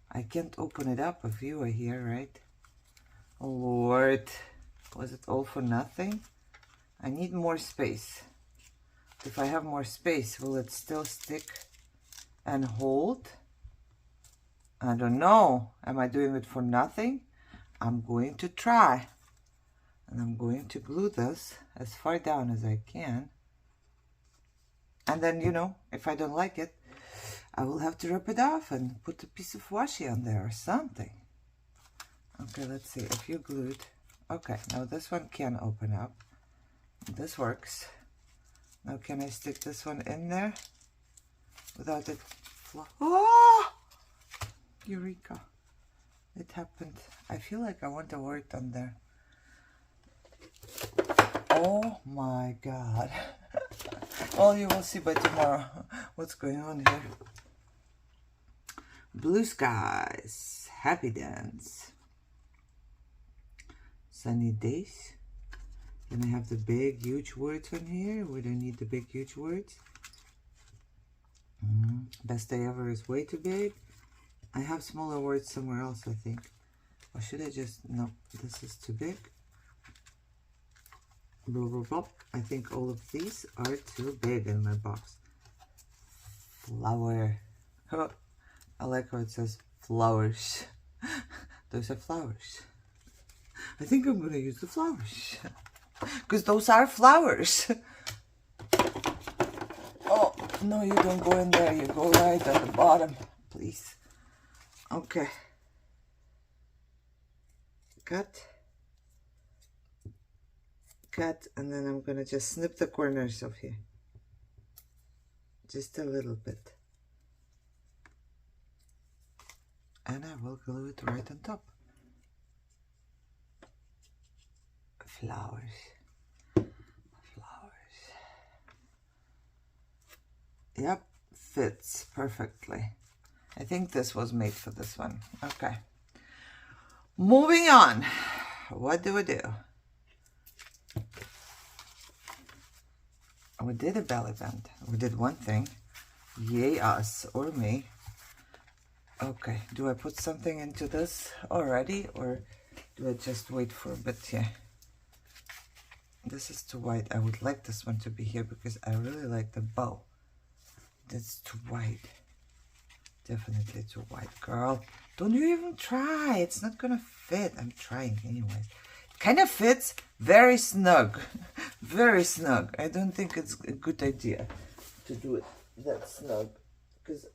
I can't open it up if you are here, right? Oh Lord, was it all for nothing? I need more space. If I have more space, will it still stick and hold? I don't know. Am I doing it for nothing? I'm going to try. And I'm going to glue this as far down as I can. And then, you know, if I don't like it, I will have to rip it off and put a piece of washi on there or something. Okay, let's see. If you glued... Okay, now this one can open up. This works. Now can I stick this one in there without it? Oh! Eureka. It happened. I feel like I want a word on there. Oh my God. Well, you will see by tomorrow what's going on here. Blue skies. Happy dance. Sunny days. Can I have the big, huge words on here? We don't need the big, huge words. Best day ever is way too big. I have smaller words somewhere else, I think. Or should I just... No, this is too big. Blah, blah, blah. I think all of these are too big in my box. Flower. Oh, I like how it says flowers. Those are flowers. I think I'm going to use the flowers. Because those are flowers. Oh, no, you don't go in there. You go right at the bottom, please. Okay. Cut. Cut. And then I'm going to just snip the corners of here. Just a little bit. And I will glue it right on top. Flowers. Flowers. Yep, fits perfectly. I think this was made for this one. Okay. Moving on. What do we do? We did a belly band. We did one thing. Yay us, or me. Okay, do I put something into this already, or do I just wait for a bit here? This is too wide. I would like this one to be here because I really like the bow. That's too wide. Definitely too wide, girl. Don't you even try. It's not gonna fit. I'm trying anyways. Kind of fits. Very snug. Very snug. I don't think it's a good idea to do it that snug. Because,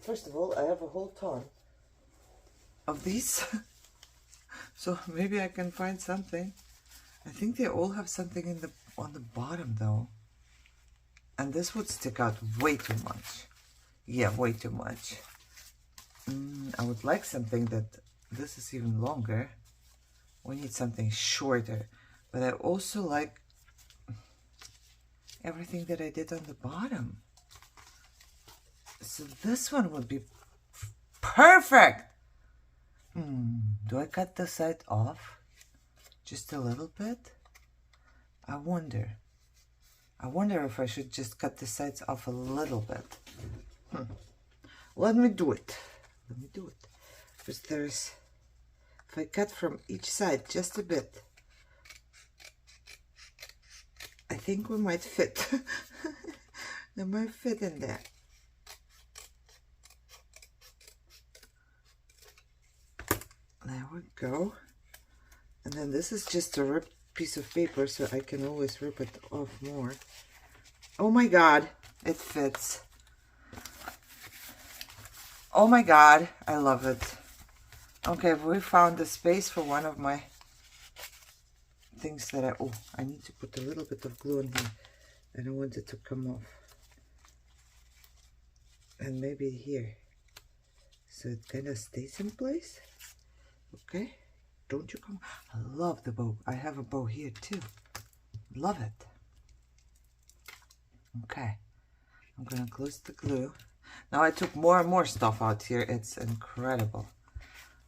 first of all, I have a whole ton of these. So maybe I can find something. I think they all have something in on the bottom though. And this would stick out way too much. Yeah, way too much. I would like something that this is even longer. We need something shorter. But I also like everything that I did on the bottom. So this one would be perfect. Do I cut the side off? Just a little bit? I wonder if I should just cut the sides off a little bit. Let me do it. Let me do it. Because if I cut from each side just a bit, I think we might fit. They might fit in there. There we go. And then this is just a ripped piece of paper, so I can always rip it off more. Oh my God, it fits. Oh my God, I love it. Okay, we found a space for one of my things that I need to put a little bit of glue in here. I don't want it to come off. And maybe here. So it kind of stays in place. Okay. Don't you come? I love the bow. I have a bow here too. Love it. Okay. I'm going to close the glue. Now I took more and more stuff out here. It's incredible.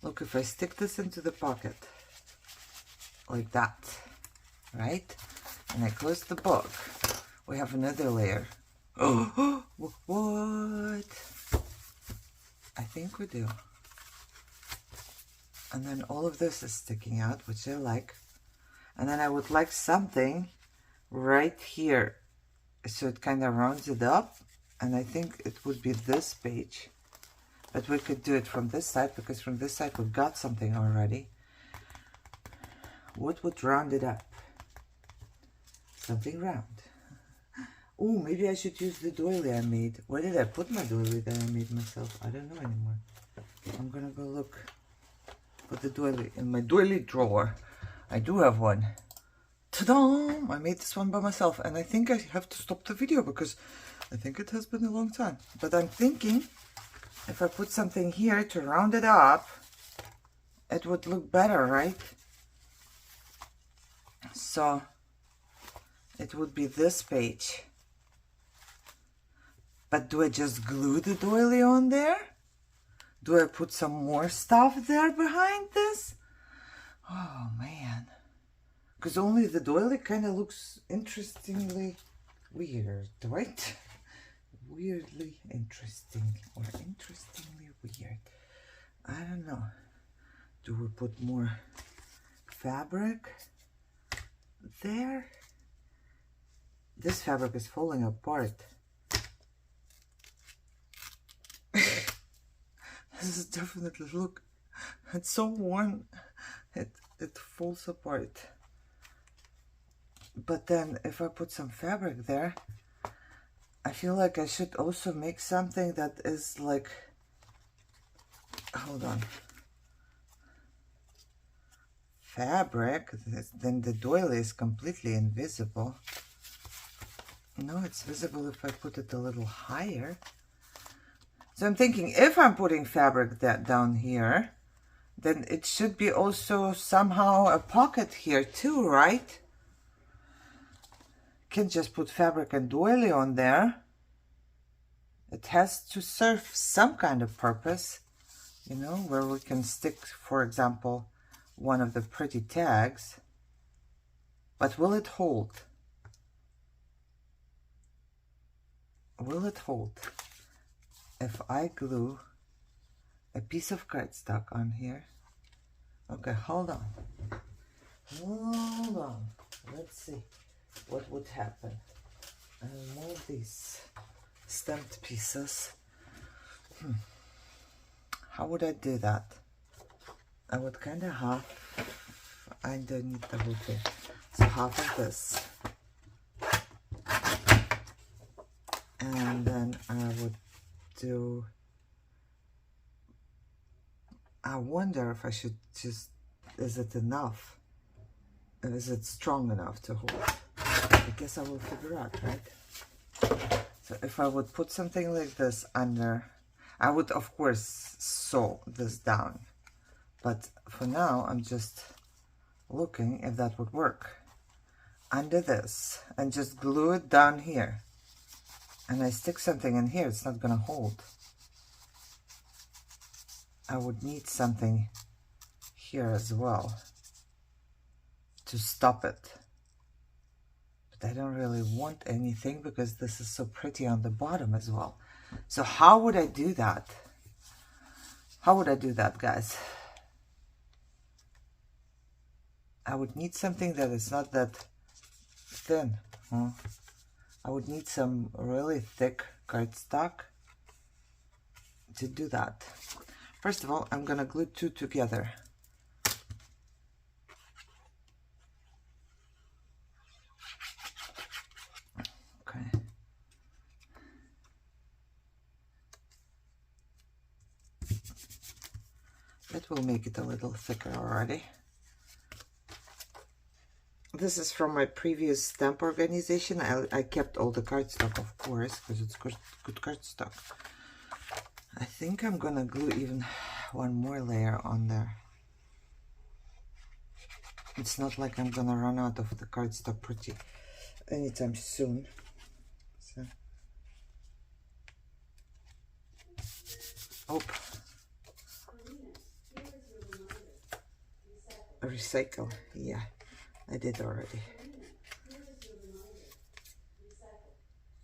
Look, if I stick this into the pocket like that, right? And I close the book, we have another layer. Oh, what? I think we do. And then all of this is sticking out, which I like. And then I would like something right here. So it kind of rounds it up. And I think it would be this page. But we could do it from this side, because from this side we've got something already. What would round it up? Something round. Oh, maybe I should use the doily I made. Where did I put my doily that I made myself? I don't know anymore. I'm gonna go look for the doily in my doily drawer. I do have one. Ta-da! I made this one by myself, and I think I have to stop the video because I think it has been a long time. But I'm thinking if I put something here to round it up, it would look better, right? So it would be this page. But do I just glue the doily on there? Do I put some more stuff there behind this? Oh man. Because only the doily kind of looks interestingly weird, right? Weirdly interesting or interestingly weird. I don't know. Do we put more fabric there? This fabric is falling apart. This is definitely, look, it's so worn, it falls apart. But then if I put some fabric there, I feel like I should also make something that is like, hold on, fabric, then the doily is completely invisible. No, it's visible if I put it a little higher. So I'm thinking if I'm putting fabric that down here, then it should be also somehow a pocket here too, right? Can't just put fabric and doily on there. It has to serve some kind of purpose, you know, where we can stick, for example, one of the pretty tags. But will it hold? Will it hold if I glue a piece of cardstock on here? Okay, hold on. Hold on. Let's see what would happen. I'll move these stamped pieces. How would I do that? I would kind of I don't need the whole thing. So half of this. And then I would do, I wonder if I should just, is it enough? Is it strong enough to hold? I guess I will figure out, right? So if I would put something like this under, I would of course sew this down. But for now, I'm just looking if that would work. Under this, and just glue it down here. And I stick something in here, it's not gonna hold. I would need something here as well to stop it. But I don't really want anything because this is so pretty on the bottom as well. So how would I do that? How would I do that, guys? I would need something that is not that thin. Huh? I would need some really thick cardstock to do that. First of all, I'm gonna glue two together. Okay. That will make it a little thicker already. This is from my previous stamp organization. I kept all the cardstock, of course, because it's good cardstock. I think I'm gonna glue even one more layer on there. It's not like I'm gonna run out of the cardstock pretty anytime soon. So, oh, recycle, yeah. I did already.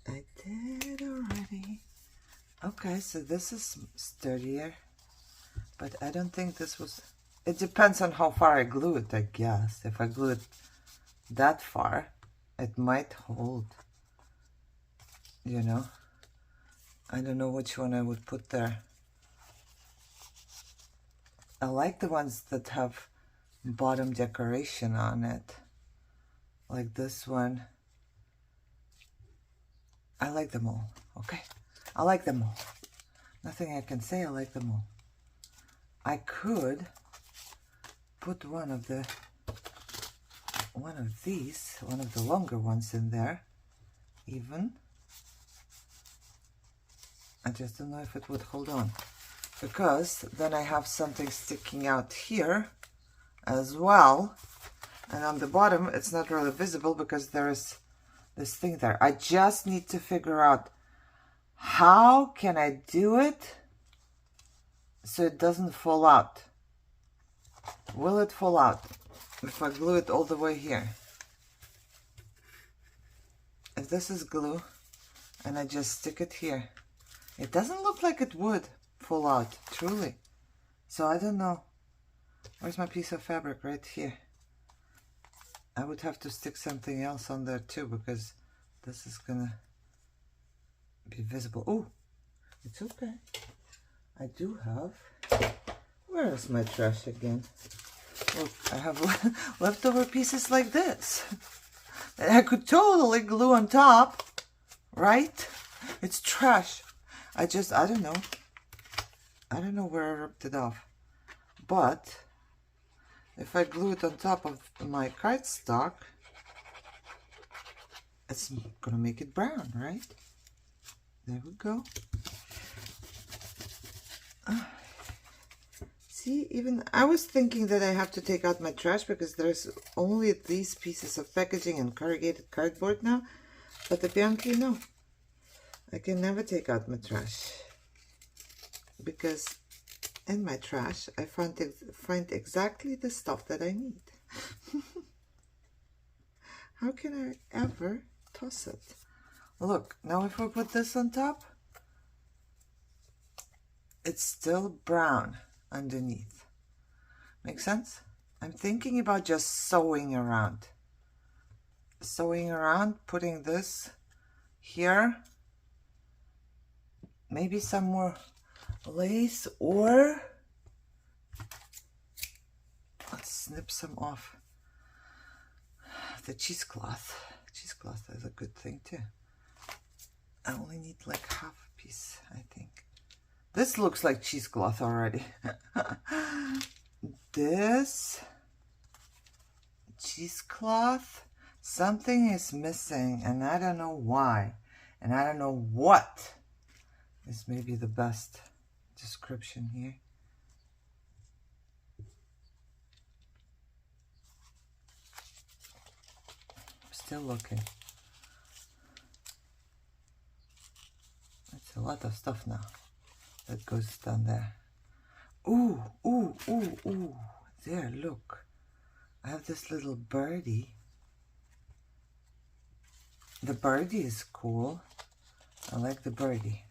I did already. Okay, so this is sturdier, but I don't think this was, it depends on how far I glue it, I guess. If I glue it that far, it might hold, you know. I don't know which one I would put there. I like the ones that have bottom decoration on it, like this one. I like them all. Okay, I like them all. Nothing I can say, I like them all. I could put one of the one of these, one of the longer ones in there, even. I just don't know if it would hold on, because then I have something sticking out here as well, and on the bottom it's not really visible because there is this thing there. I just need to figure out how can I do it so it doesn't fall out. Will it fall out if I glue it all the way here? If this is glue and I just stick it here, it doesn't look like it would fall out, truly. So I don't know. Where's my piece of fabric? Right here. I would have to stick something else on there too, because this is gonna be visible. Oh, it's okay. I do have, where is my trash again? Look, I have leftover pieces like this that I could totally glue on top, right? It's trash. I don't know. I don't know where I ripped it off. But if I glue it on top of my cardstock, it's gonna make it brown, right? There we go. See, even I was thinking that I have to take out my trash because there's only these pieces of packaging and corrugated cardboard now, but apparently no. I can never take out my trash because in my trash I find exactly the stuff that I need. How can I ever toss it? Look, now if we put this on top, it's still brown underneath. Make sense? I'm thinking about just sewing around. Sewing around, putting this here. Maybe some more lace, or let's snip some off the cheesecloth. Cheesecloth is a good thing too. I only need like half a piece, I think. This looks like cheesecloth already. This cheesecloth, something is missing and I don't know why, and I don't know what is maybe the best description here. I'm still looking. It's a lot of stuff now that goes down there. Ooh, ooh, ooh, ooh. There, look. I have this little birdie. The birdie is cool. I like the birdie.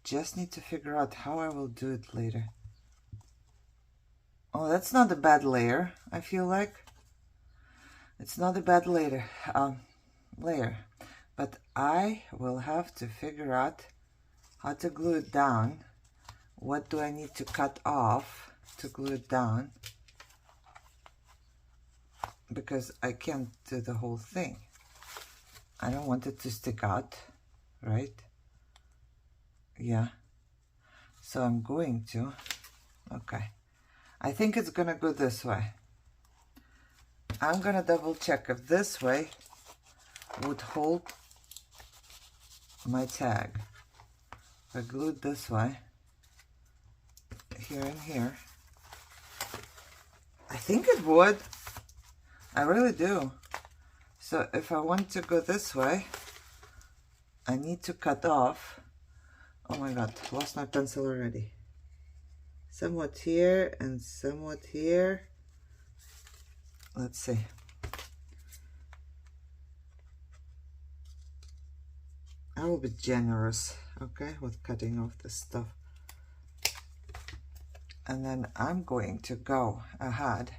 Just need to figure out how I will do it later. Oh, that's not a bad layer, I feel like. It's not a bad layer, but I will have to figure out how to glue it down. What do I need to cut off to glue it down? Because I can't do the whole thing. I don't want it to stick out, right? Yeah. So I'm going to, okay. I think it's gonna go this way. I'm gonna double check if this way would hold my tag. If I glue it this way, here and here, I think it would. I really do. So if I want to go this way, I need to cut off. Oh my god, lost my pencil already. Somewhat here and somewhat here. Let's see. I will be generous, okay, with cutting off this stuff. And then I'm going to go ahead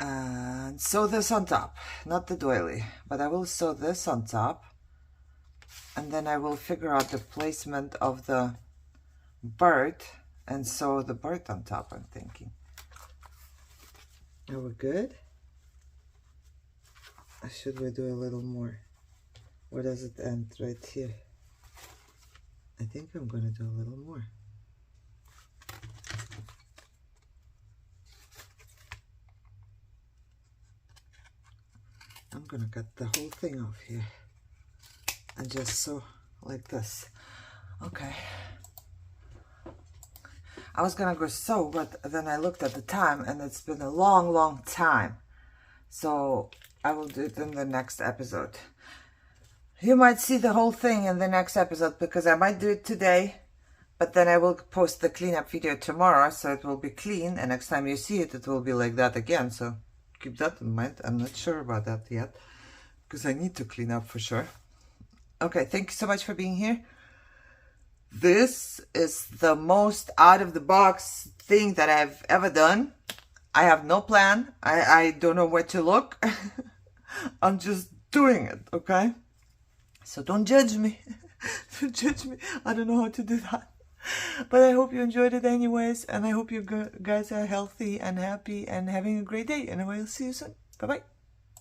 and sew this on top. Not the doily, but I will sew this on top. And then I will figure out the placement of the bird and sew the bird on top, I'm thinking. Are we good? Or should we do a little more? Where does it end? Right here. I think I'm going to do a little more. gonna get the whole thing off here and just sew like this. Okay. I was gonna go sew, but then I looked at the time and it's been a long time. So I will do it in the next episode. You might see the whole thing in the next episode because I might do it today, but then I will post the cleanup video tomorrow, so it will be clean, and next time you see it, it will be like that again. So keep that in mind. I'm not sure about that yet because I need to clean up for sure. Okay, thank you so much for being here. This is the most out of the box thing that I've ever done. I have no plan. I don't know where to look. I'm just doing it, okay? So don't judge me. Don't judge me. I don't know how to do that. But I hope you enjoyed it anyways. And I hope you guys are healthy and happy and having a great day. And I will see you soon. Bye-bye.